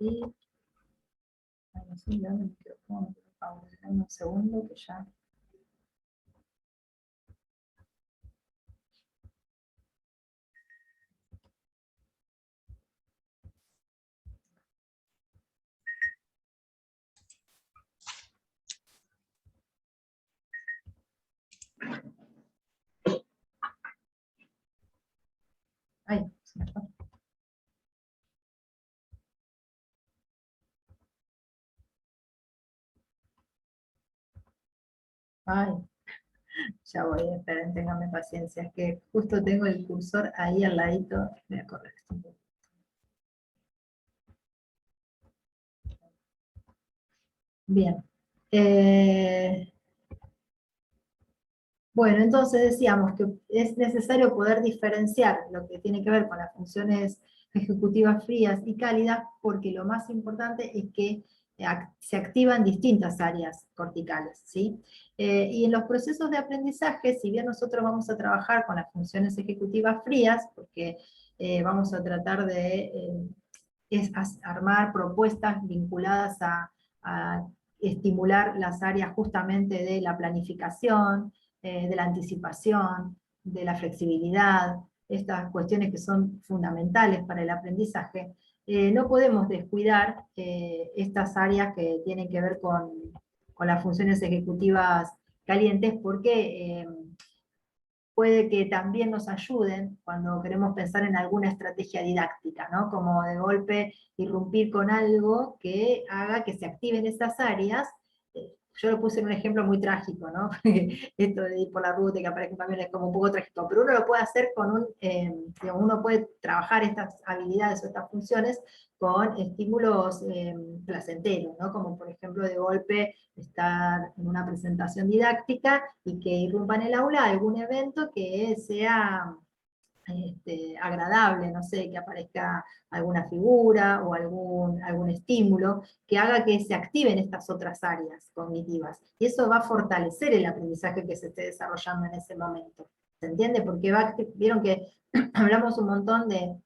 Y ay, no sé dónde me quedo. ¿Cómo me quedo? Pausa, dame un segundo que ya. Ay, se me fue. Ay, ya voy, esperen, ténganme paciencia. Es que justo tengo el cursor ahí al ladito. Voy a correr esto un poco. Bien. Bueno, entonces decíamos que es necesario poder diferenciar lo que tiene que ver con las funciones ejecutivas frías y cálidas, porque lo más importante es que se activan distintas áreas corticales, ¿sí? Y en los procesos de aprendizaje, si bien nosotros vamos a trabajar con las funciones ejecutivas frías, porque vamos a tratar de armar propuestas vinculadas a estimular las áreas justamente de la planificación, de la anticipación, de la flexibilidad, estas cuestiones que son fundamentales para el aprendizaje, no podemos descuidar estas áreas que tienen que ver con las funciones ejecutivas calientes, porque puede que también nos ayuden cuando queremos pensar en alguna estrategia didáctica, ¿no? Como de golpe irrumpir con algo que haga que se activen esas áreas. Yo lo puse en un ejemplo muy trágico, ¿no? Esto de ir por la ruta y que aparezca un camión es como un poco trágico, pero uno lo puede hacer con digamos, uno puede trabajar estas habilidades o estas funciones con estímulos placenteros, ¿no? Como por ejemplo de golpe estar en una presentación didáctica y que irrumpa en el aula algún evento que sea agradable, no sé, que aparezca alguna figura o algún estímulo que haga que se activen estas otras áreas cognitivas. Y eso va a fortalecer el aprendizaje que se esté desarrollando en ese momento. ¿Se entiende? Porque vieron que hablamos un montón de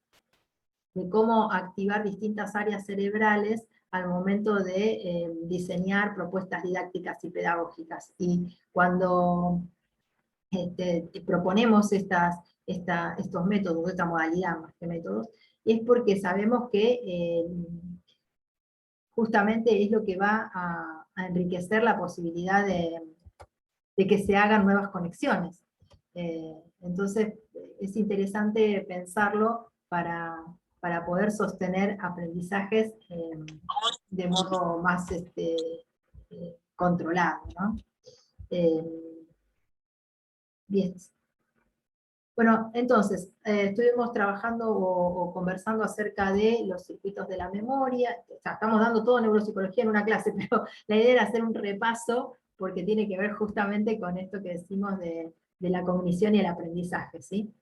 cómo activar distintas áreas cerebrales al momento de diseñar propuestas didácticas y pedagógicas. Y cuando proponemos estos métodos, esta modalidad más que métodos, es porque sabemos que justamente es lo que va a enriquecer la posibilidad de que se hagan nuevas conexiones. Entonces, es interesante pensarlo para poder sostener aprendizajes de modo más controlado, ¿no? Bien. Bueno, entonces, estuvimos trabajando o conversando acerca de los circuitos de la memoria. O sea, estamos dando todo neuropsicología en una clase, pero la idea era hacer un repaso porque tiene que ver justamente con esto que decimos de la cognición y el aprendizaje, ¿sí?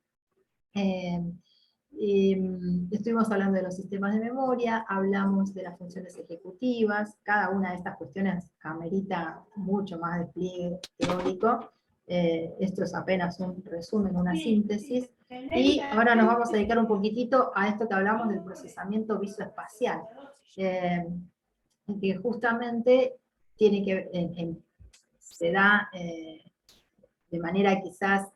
Estuvimos hablando de los sistemas de memoria, hablamos de las funciones ejecutivas, cada una de estas cuestiones amerita mucho más despliegue teórico. Esto es apenas un resumen, una síntesis, y ahora nos vamos a dedicar un poquitito a esto que hablamos del procesamiento visoespacial, que justamente tiene que, se da de manera quizás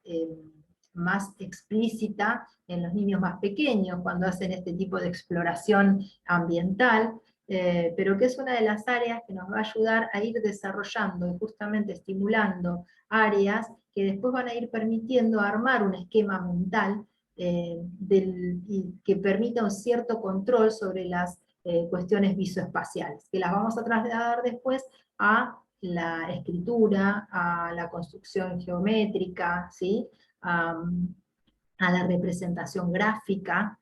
más explícita en los niños más pequeños, cuando hacen este tipo de exploración ambiental, pero que es una de las áreas que nos va a ayudar a ir desarrollando y justamente estimulando áreas que después van a ir permitiendo armar un esquema mental y que permita un cierto control sobre las cuestiones visoespaciales, que las vamos a trasladar después a la escritura, a la construcción geométrica, ¿sí? A la representación gráfica,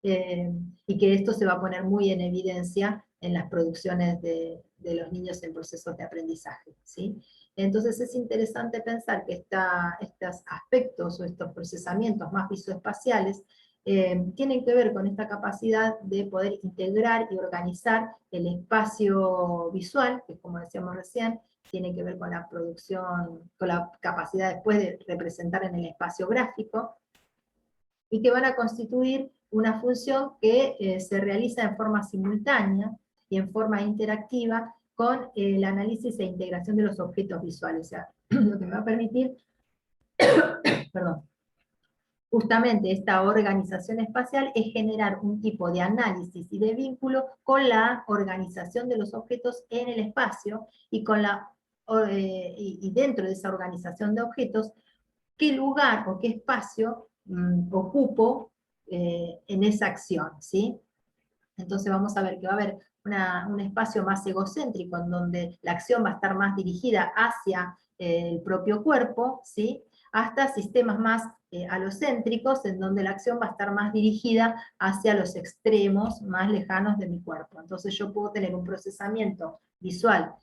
eh, y que esto se va a poner muy en evidencia en las producciones de los niños en procesos de aprendizaje, ¿sí? Entonces es interesante pensar que estos aspectos o estos procesamientos más visoespaciales tienen que ver con esta capacidad de poder integrar y organizar el espacio visual, que como decíamos recién, tiene que ver con la producción, con la capacidad después de representar en el espacio gráfico, y que van a constituir una función que se realiza en forma simultánea y en forma interactiva con el análisis e integración de los objetos visuales. O sea, lo que me va a permitir, perdón, justamente esta organización espacial es generar un tipo de análisis y de vínculo con la organización de los objetos en el espacio, y, y dentro de esa organización de objetos, qué lugar o qué espacio ocupo en esa acción, ¿sí? Entonces vamos a ver que va a haber un espacio más egocéntrico, en donde la acción va a estar más dirigida hacia el propio cuerpo, ¿sí? Hasta sistemas más alocéntricos, en donde la acción va a estar más dirigida hacia los extremos más lejanos de mi cuerpo. Entonces yo puedo tener un procesamiento visual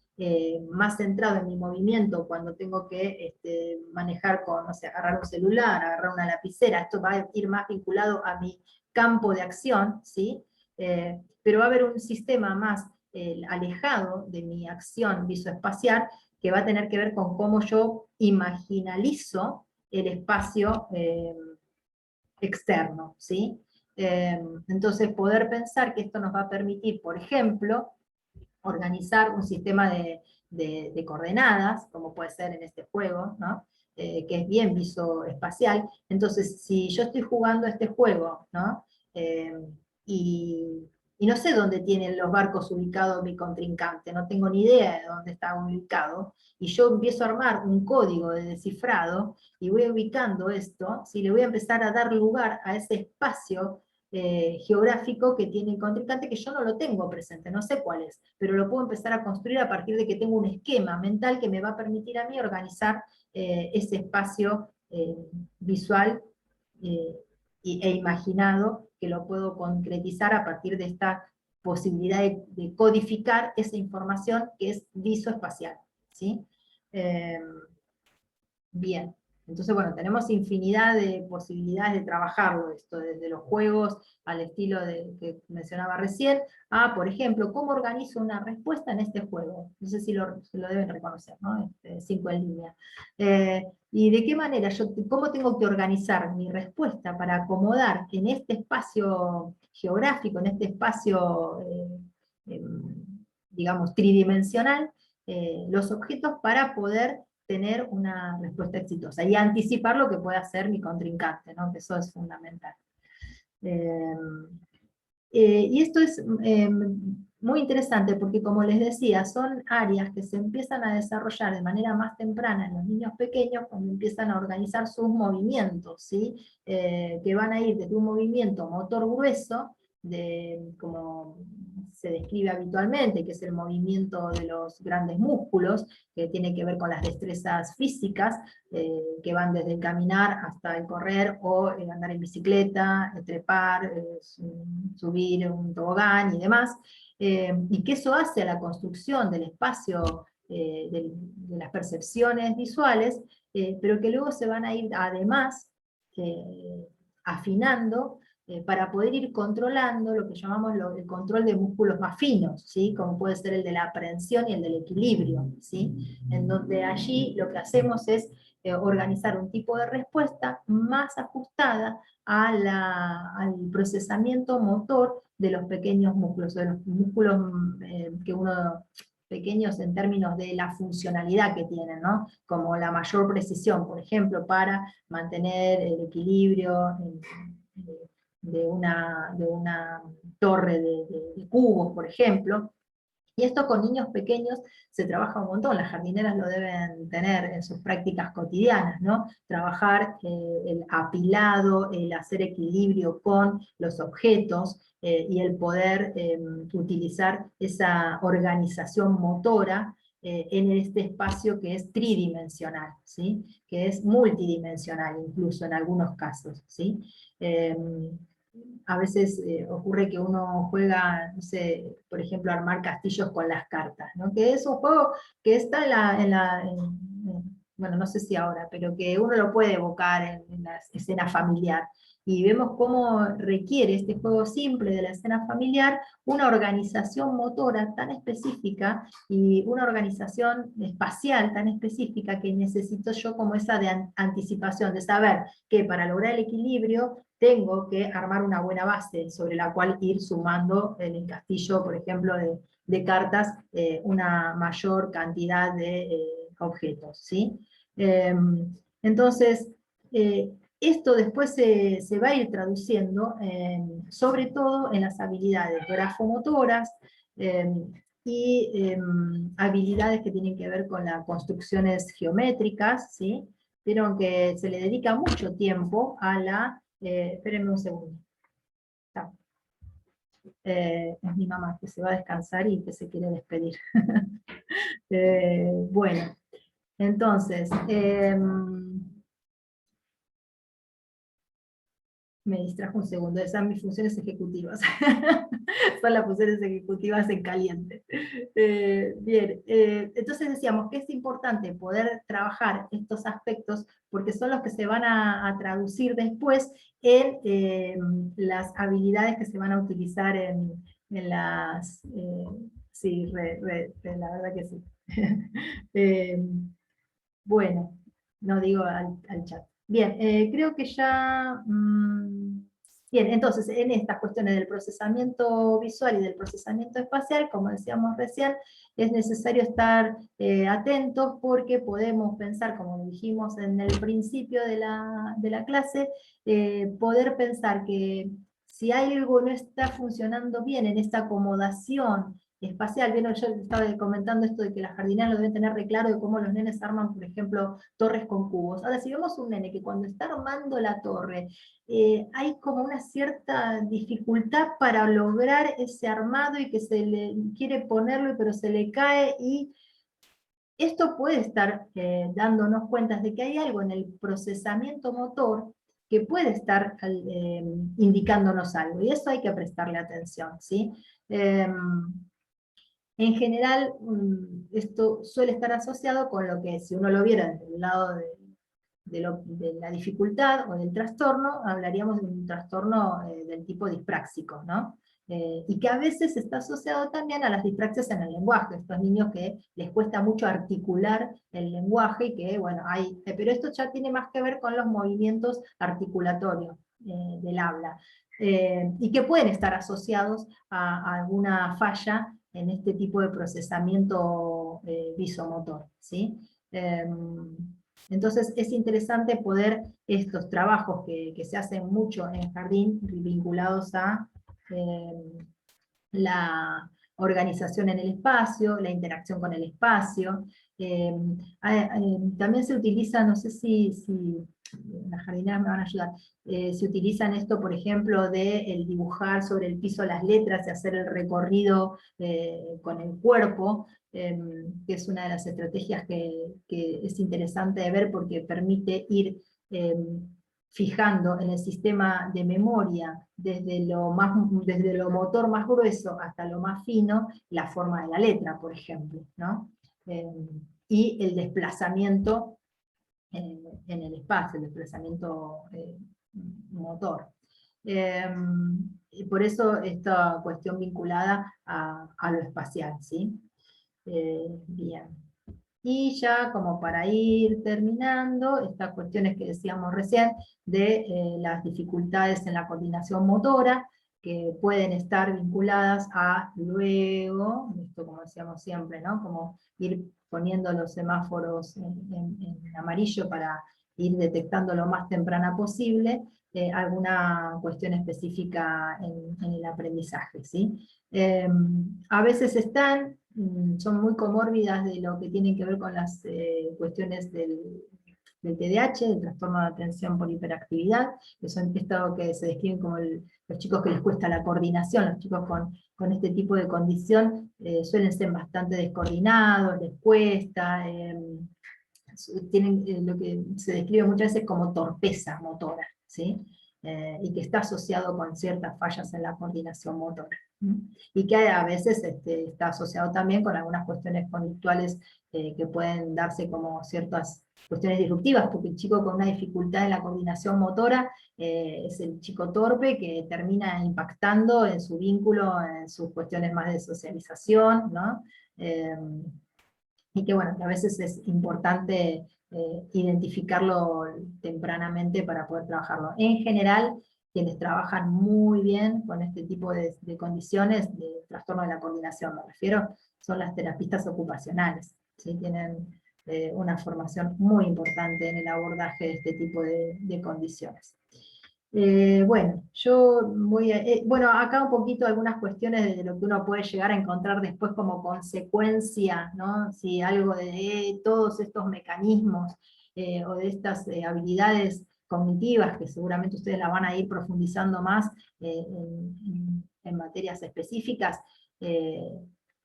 más centrado en mi movimiento, cuando tengo que manejar con, no sé, agarrar un celular, agarrar una lapicera. Esto va a ir más vinculado a mi campo de acción, ¿sí? Pero va a haber un sistema más alejado de mi acción visoespacial, que va a tener que ver con cómo yo imaginalizo el espacio externo, ¿sí? Entonces poder pensar que esto nos va a permitir, por ejemplo, organizar un sistema de coordenadas, como puede ser en este juego, ¿no? Que es bien visoespacial. Entonces, si yo estoy jugando este juego, ¿no? Eh, y, y no sé dónde tienen los barcos ubicados mi contrincante, no tengo ni idea de dónde está ubicado, y yo empiezo a armar un código de descifrado, y voy ubicando esto, si le voy a empezar a dar lugar a ese espacio geográfico que tiene el contrincante, que yo no lo tengo presente, no sé cuál es, pero lo puedo empezar a construir a partir de que tengo un esquema mental que me va a permitir a mí organizar ese espacio visual eh, e imaginado, que lo puedo concretizar a partir de esta posibilidad de codificar esa información que es visoespacial, ¿sí? Eh, Bien, entonces bueno, tenemos infinidad de posibilidades de trabajarlo esto, desde los juegos al estilo que mencionaba recién, a, por ejemplo, cómo organizo una respuesta en este juego. No sé si lo deben reconocer, ¿no? 5 en línea. Y de qué manera, cómo tengo que organizar mi respuesta para acomodar en este espacio geográfico, en este espacio, digamos, tridimensional, los objetos, para poder tener una respuesta exitosa y anticipar lo que pueda hacer mi contrincante, ¿no? Que eso es fundamental. Eh, y esto es muy interesante porque, como les decía, son áreas que se empiezan a desarrollar de manera más temprana en los niños pequeños, cuando empiezan a organizar sus movimientos, ¿sí? Que van a ir desde un movimiento motor grueso, como se describe habitualmente, que es el movimiento de los grandes músculos, que tiene que ver con las destrezas físicas, que van desde el caminar hasta el correr, o andar en bicicleta, trepar, subir un tobogán y demás, y que eso hace a la construcción del espacio, de las percepciones visuales, pero que luego se van a ir además afinando, para poder ir controlando lo que llamamos el control de músculos más finos, ¿sí? Como puede ser el de la aprehensión y el del equilibrio, ¿sí? En donde allí lo que hacemos es organizar un tipo de respuesta más ajustada al procesamiento motor de los pequeños músculos, de los músculos que uno, pequeños en términos de la funcionalidad que tienen, ¿no? Como la mayor precisión, por ejemplo, para mantener el equilibrio de una torre de cubos, por ejemplo. Y esto con niños pequeños se trabaja un montón, las jardineras lo deben tener en sus prácticas cotidianas, ¿no? Trabajar el apilado, el hacer equilibrio con los objetos, y el poder utilizar esa organización motora en este espacio que es tridimensional, ¿sí? Que es multidimensional incluso en algunos casos, ¿sí? A veces ocurre que uno juega, no sé, por ejemplo, a armar castillos con las cartas, ¿no? Que es un juego que está bueno, no sé si ahora, pero que uno lo puede evocar en la escena familiar. y vemos cómo requiere este juego simple de la escena familiar una organización motora tan específica y una organización espacial tan específica que necesito yo como esa de anticipación, de saber que para lograr el equilibrio tengo que armar una buena base sobre la cual ir sumando en el castillo, por ejemplo, de cartas, una mayor cantidad de objetos, ¿sí? Entonces, esto después se va a ir traduciendo, sobre todo en las habilidades grafomotoras, y habilidades que tienen que ver con las construcciones geométricas, ¿sí? Vieron que se le dedica mucho tiempo a la... espérenme un segundo. Es mi mamá que se va a descansar y que se quiere despedir. Bueno, entonces, me distrajo un segundo, esas son mis funciones ejecutivas. Son las funciones ejecutivas en caliente. Bien, entonces decíamos que es importante poder trabajar estos aspectos porque son los que se van a traducir después en las habilidades que se van a utilizar en las... sí, la verdad que sí. Eh, bueno, no digo al chat. Bien, creo que ya... bien, entonces, en estas cuestiones del procesamiento visual y del procesamiento espacial, como decíamos recién, es necesario estar atentos porque podemos pensar, como dijimos en el principio de la clase, poder pensar que si algo no está funcionando bien en esta acomodación espacial, bien, yo estaba comentando esto de que las jardineras lo deben tener re claro de cómo los nenes arman, por ejemplo, torres con cubos. Ahora, si vemos un nene que cuando está armando la torre, hay como una cierta dificultad para lograr ese armado y que se le quiere ponerlo, pero se le cae, y esto puede estar dándonos cuenta de que hay algo en el procesamiento motor que puede estar indicándonos algo, y eso hay que prestarle atención, ¿sí? En general, esto suele estar asociado con lo que, si uno lo viera desde el lado de la dificultad o del trastorno, hablaríamos de un trastorno del tipo dispráxico, ¿no? Y que a veces está asociado también a las dispraxias en el lenguaje, estos niños que les cuesta mucho articular el lenguaje, y que, bueno, pero esto ya tiene más que ver con los movimientos articulatorios del habla, y que pueden estar asociados a alguna falla en este tipo de procesamiento visomotor, ¿sí? Entonces es interesante poder estos trabajos que se hacen mucho en jardín vinculados a la organización en el espacio, la interacción con el espacio. También se utiliza, no sé si las jardineras me van a ayudar, se utilizan esto, por ejemplo, de el dibujar sobre el piso las letras y hacer el recorrido con el cuerpo, que es una de las estrategias que es interesante de ver porque permite ir fijando en el sistema de memoria, desde lo motor más grueso hasta lo más fino, la forma de la letra, por ejemplo, ¿no? Y el desplazamiento en el espacio, el desplazamiento motor. Y por eso esta cuestión vinculada a lo espacial, ¿sí? Bien. Y ya como para ir terminando, estas cuestiones que decíamos recién, de las dificultades en la coordinación motora, que pueden estar vinculadas a luego, esto como decíamos siempre, ¿no? Como ir poniendo los semáforos en amarillo para ir detectando lo más temprana posible, alguna cuestión específica en el aprendizaje, ¿sí? A veces son muy comórbidas de lo que tienen que ver con las cuestiones del TDAH, del trastorno de atención por hiperactividad, que son esto que se describen como los chicos que les cuesta la coordinación. Los chicos con este tipo de condición suelen ser bastante descoordinados, les cuesta, tienen lo que se describe muchas veces como torpeza motora, ¿sí? y que está asociado con ciertas fallas en la coordinación motora. Y que a veces está asociado también con algunas cuestiones conductuales que pueden darse como ciertas cuestiones disruptivas, porque el chico con una dificultad en la coordinación motora es el chico torpe que termina impactando en su vínculo, en sus cuestiones más de socialización, ¿no? Y que bueno, que a veces es importante identificarlo tempranamente para poder trabajarlo. En general, quienes trabajan muy bien con este tipo de condiciones, de trastorno de la coordinación me refiero, son las terapistas ocupacionales, ¿sí? Tienen una formación muy importante en el abordaje de este tipo de condiciones. Bueno, yo voy a, bueno, acá un poquito algunas cuestiones de lo que uno puede llegar a encontrar después como consecuencia, ¿no? Si algo de todos estos mecanismos o de estas habilidades cognitivas, que seguramente ustedes la van a ir profundizando más en materias específicas,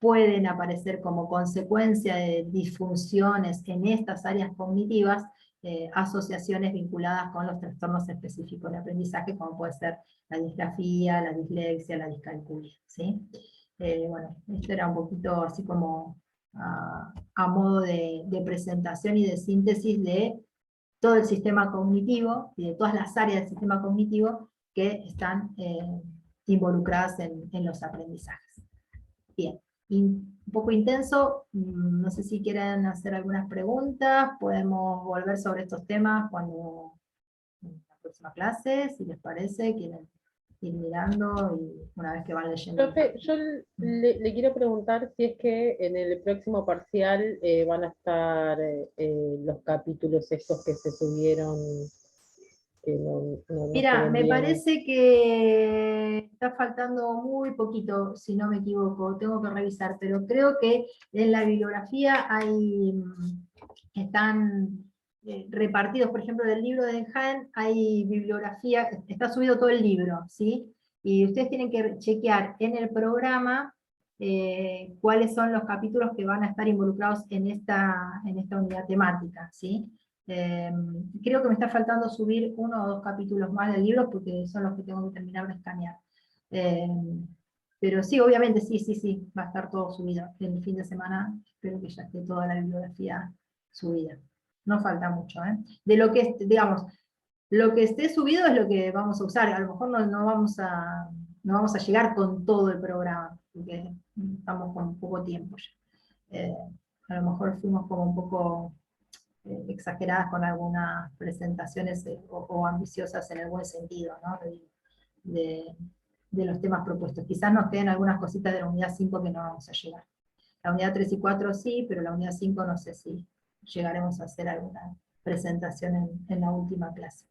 pueden aparecer como consecuencia de disfunciones en estas áreas cognitivas, asociaciones vinculadas con los trastornos específicos de aprendizaje, como puede ser la disgrafía, la dislexia, la discalculia, ¿sí? Bueno, esto era un poquito así como a modo de presentación y de síntesis de todo el sistema cognitivo y de todas las áreas del sistema cognitivo que están involucradas en los aprendizajes. Bien, un poco intenso, no sé si quieren hacer algunas preguntas, podemos volver sobre estos temas cuando en la próxima clase, si les parece, quieren ir mirando y una vez que van leyendo. Profe, yo le quiero preguntar si es que en el próximo parcial van a estar los capítulos estos que se subieron, que no se Mira, ven me bien. parece que está faltando muy poquito, si no me equivoco, tengo que revisar, pero creo que en la bibliografía hay, están repartidos, por ejemplo, del libro de Enjaen hay bibliografía, está subido todo el libro, ¿sí? Y ustedes tienen que chequear en el programa cuáles son los capítulos que van a estar involucrados en esta unidad temática, ¿sí? Creo que me está faltando subir 1 o 2 capítulos más del libro porque son los que tengo que terminar de escanear. Eh, pero sí, obviamente, sí, va a estar todo subido. El fin de semana espero que ya esté toda la bibliografía subida. No falta mucho, ¿eh? De lo que, digamos, lo que esté subido es lo que vamos a usar. A lo mejor no vamos a llegar con todo el programa, porque estamos con poco tiempo ya. A lo mejor fuimos como un poco exageradas con algunas presentaciones o ambiciosas en el buen sentido, ¿no? de, de los temas propuestos. Quizás nos queden algunas cositas de la unidad 5 que no vamos a llegar. La unidad 3 y 4 sí, pero la unidad 5 no sé si llegaremos a hacer alguna presentación en la última clase.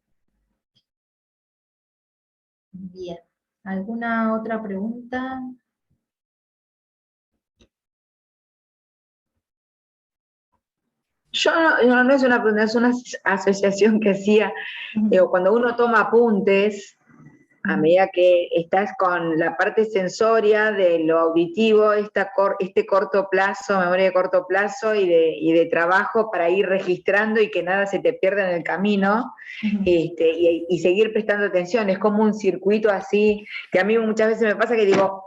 Bien. ¿Alguna otra pregunta? Yo no es una pregunta, es una asociación que hacía, digo, cuando uno toma apuntes, a medida que estás con la parte sensoria de lo auditivo, este corto plazo, memoria de corto plazo y de trabajo para ir registrando y que nada se te pierda en el camino, y seguir prestando atención, es como un circuito así, que a mí muchas veces me pasa que digo,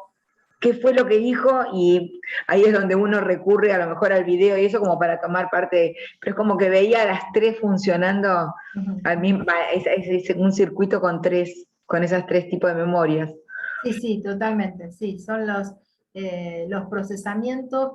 ¿qué fue lo que dijo? Y ahí es donde uno recurre a lo mejor al video y eso como para tomar parte, pero es como que veía a las tres funcionando al mismo, es un circuito con esas tres tipos de memorias. Sí, totalmente, sí, son los procesamientos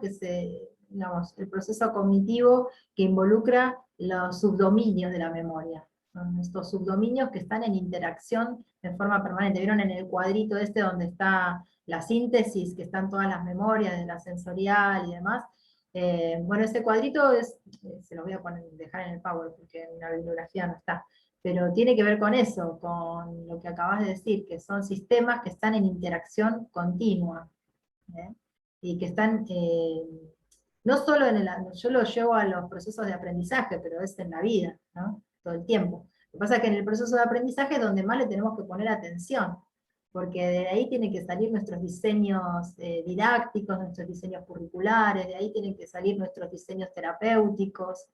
digamos, el proceso cognitivo que involucra los subdominios de la memoria. Son estos subdominios que están en interacción de forma permanente. ¿Vieron en el cuadrito este donde está la síntesis, que están todas las memorias de la sensorial y demás? Bueno, ese cuadrito se lo voy a dejar en el Power porque en la bibliografía no está, pero tiene que ver con eso, con lo que acabas de decir, que son sistemas que están en interacción continua, ¿eh? Y que están, no solo yo lo llevo a los procesos de aprendizaje, pero es en la vida, ¿no? Todo el tiempo. Lo que pasa es que en el proceso de aprendizaje es donde más le tenemos que poner atención, porque de ahí tienen que salir nuestros diseños didácticos, nuestros diseños curriculares, de ahí tienen que salir nuestros diseños terapéuticos,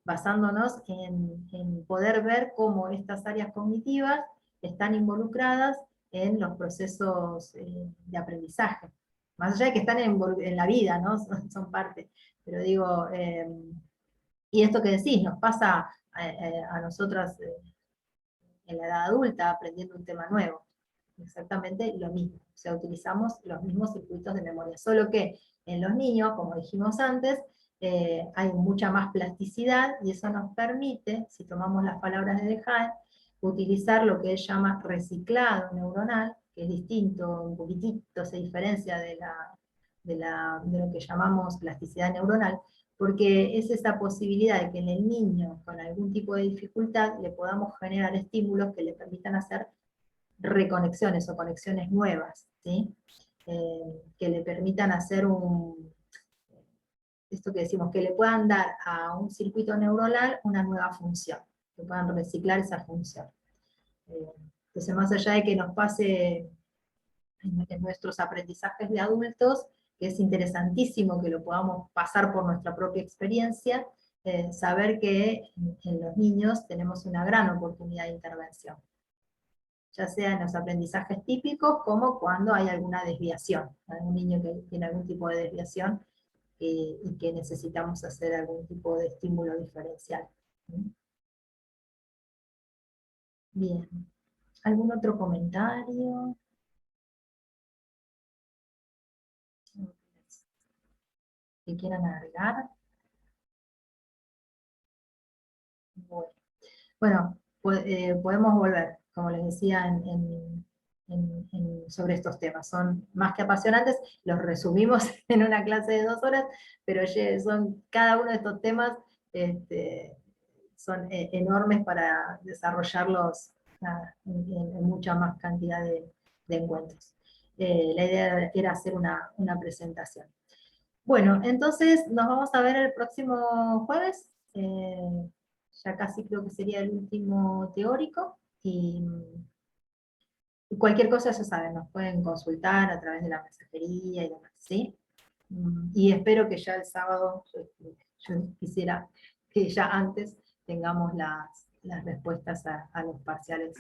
basándonos en poder ver cómo estas áreas cognitivas están involucradas en los procesos de aprendizaje. Más allá de que están en la vida, ¿no? Son parte. Pero digo, y esto que decís, nos pasa a nosotras en la edad adulta aprendiendo un tema nuevo. Exactamente lo mismo. O sea, utilizamos los mismos circuitos de memoria, solo que en los niños, como dijimos antes, hay mucha más plasticidad, y eso nos permite, si tomamos las palabras de De Haen, utilizar lo que él llama reciclado neuronal, que es distinto, un poquitito se diferencia de lo que llamamos plasticidad neuronal, porque es esa posibilidad de que en el niño con algún tipo de dificultad le podamos generar estímulos que le permitan hacer reconexiones o conexiones nuevas, ¿sí? Que le permitan hacer esto que decimos, que le puedan dar a un circuito neuronal una nueva función, que puedan reciclar esa función. Entonces, más allá de que nos pase en nuestros aprendizajes de adultos, que es interesantísimo que lo podamos pasar por nuestra propia experiencia, saber que en los niños tenemos una gran oportunidad de intervención, ya sea en los aprendizajes típicos, como cuando hay alguna desviación, algún niño que tiene algún tipo de desviación, y que necesitamos hacer algún tipo de estímulo diferencial. Bien, ¿algún otro comentario? ¿Que quieran agregar? Bueno, podemos volver, como les decía, sobre estos temas. Son más que apasionantes, los resumimos en una clase de 2 horas, pero cada uno de estos temas son enormes para desarrollarlos en mucha más cantidad de encuentros. La idea era hacer una presentación. Bueno, entonces nos vamos a ver el próximo jueves. Ya casi creo que sería el último teórico, y cualquier cosa ya saben, nos pueden consultar a través de la mensajería y demás, ¿sí? Y espero que ya el sábado, yo quisiera que ya antes tengamos las respuestas a los parciales.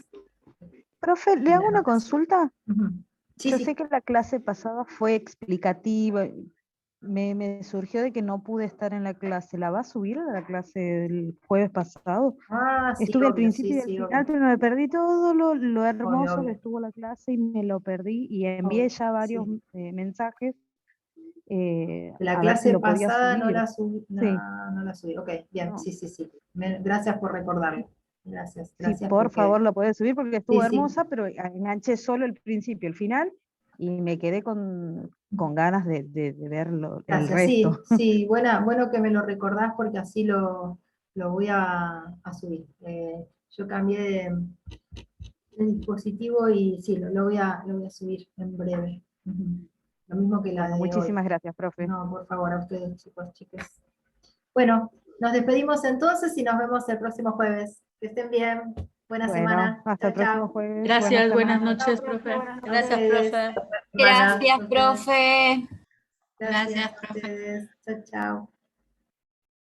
Profe, ¿le hago una consulta? Sí, Yo sí. sé que la clase pasada fue explicativa, me surgió de que no pude estar en la clase. ¿La va a subir a la clase del jueves pasado? Sí, Estuve al obvio, principio y al sí, final, obvio. pero me perdí todo lo hermoso Obvio. que estuvo la clase y me lo perdí, y envié Obvio, ya varios sí. mensajes La a ver si clase lo podía pasada no subir. la subí, Sí, no la subí. Ok, bien, no. sí. Gracias por recordarlo. Gracias Sí, por porque... favor, lo podés subir porque estuvo Sí. hermosa, pero enganché solo el principio, el final, y me quedé con ganas de verlo, el Gracias, resto. sí, bueno que me lo recordás, porque así lo voy a subir. Yo cambié de dispositivo y sí, lo voy a subir en breve. Lo mismo que la Bueno, de hoy. muchísimas gracias, profe. No, por favor, a ustedes, chicos, chicas. Bueno, nos despedimos entonces y nos vemos el próximo jueves. Que estén bien. Buena Bueno, semana. hasta el Chao, próximo chao. jueves. Gracias, buenas semana. noches, profe. A Gracias, ustedes. profe. Semana. Gracias, profe. Gracias Gracias, a profe. ustedes. Chao, chao.